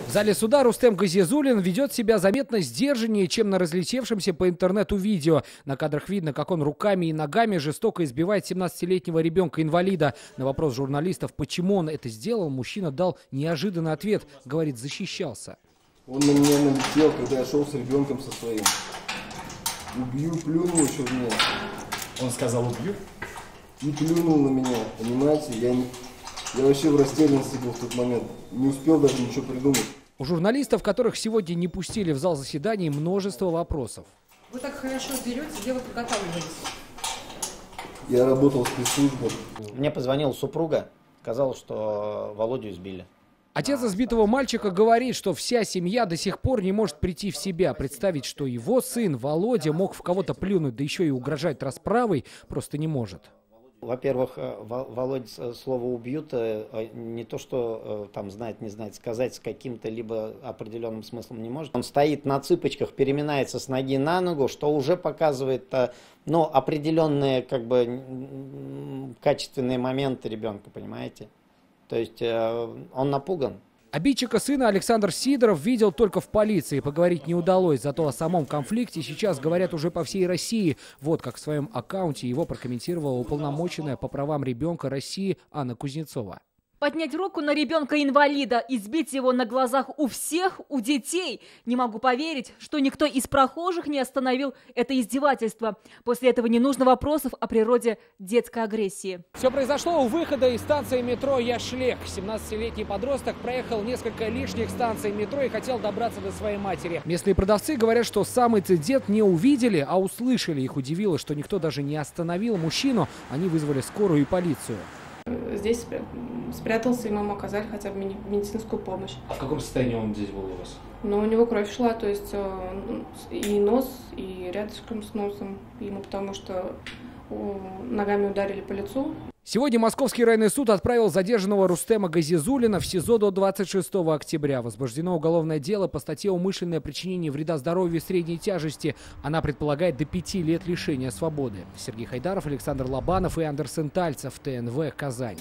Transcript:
В зале суда Рустем Газизуллин ведет себя заметно сдержаннее, чем на разлетевшемся по интернету видео. На кадрах видно, как он руками и ногами жестоко избивает 17-летнего ребенка-инвалида. На вопрос журналистов, почему он это сделал, мужчина дал неожиданный ответ. Говорит, защищался. Он на меня налетел, когда я шел с ребенком со своим. Убью, плюнул еще в меня. Он сказал убью? И плюнул на меня, понимаете? Я вообще в растерянности был в тот момент. Не успел даже ничего придумать. У журналистов, которых сегодня не пустили в зал заседаний, множество вопросов. Вы так хорошо дерете, где вы подготавливались? Я работал в спецслужбах. Мне позвонила супруга, сказала, что Володю избили. Отец избитого мальчика говорит, что вся семья до сих пор не может прийти в себя. Представить, что его сын Володя мог в кого-то плюнуть, да еще и угрожать расправой, просто не может. Во-первых, Володя слово «убьют» не то, что там знает, не знает, сказать с каким-то либо определенным смыслом не может. Он стоит на цыпочках, переминается с ноги на ногу, что уже показывает определенные качественные моменты ребенка, понимаете? То есть он напуган. Обидчика сына Александр Сидоров видел только в полиции. Поговорить не удалось. Зато о самом конфликте сейчас говорят уже по всей России. Вот как в своем аккаунте его прокомментировала уполномоченная по правам ребенка России Анна Кузнецова. Поднять руку на ребенка-инвалида, избить его на глазах у всех, у детей. Не могу поверить, что никто из прохожих не остановил это издевательство. После этого не нужно вопросов о природе детской агрессии. Все произошло у выхода из станции метро Яшлек. 17-летний подросток проехал несколько лишних станций метро и хотел добраться до своей матери. Местные продавцы говорят, что сам инцидент не увидели, а услышали. Их удивило, что никто даже не остановил мужчину. Они вызвали скорую и полицию. Здесь спрятался, и нам оказали хотя бы медицинскую помощь. А в каком состоянии он здесь был у вас? Но у него кровь шла, то есть и нос, и рядышком с носом. Ему потому что ногами ударили по лицу. Сегодня Московский районный суд отправил задержанного Рустема Газизуллина в СИЗО до 26 октября. Возбуждено уголовное дело по статье «Умышленное причинение вреда здоровью средней тяжести». Она предполагает до 5 лет лишения свободы. Сергей Хайдаров, Александр Лобанов и Андерсен Тальцев, ТНВ, Казань.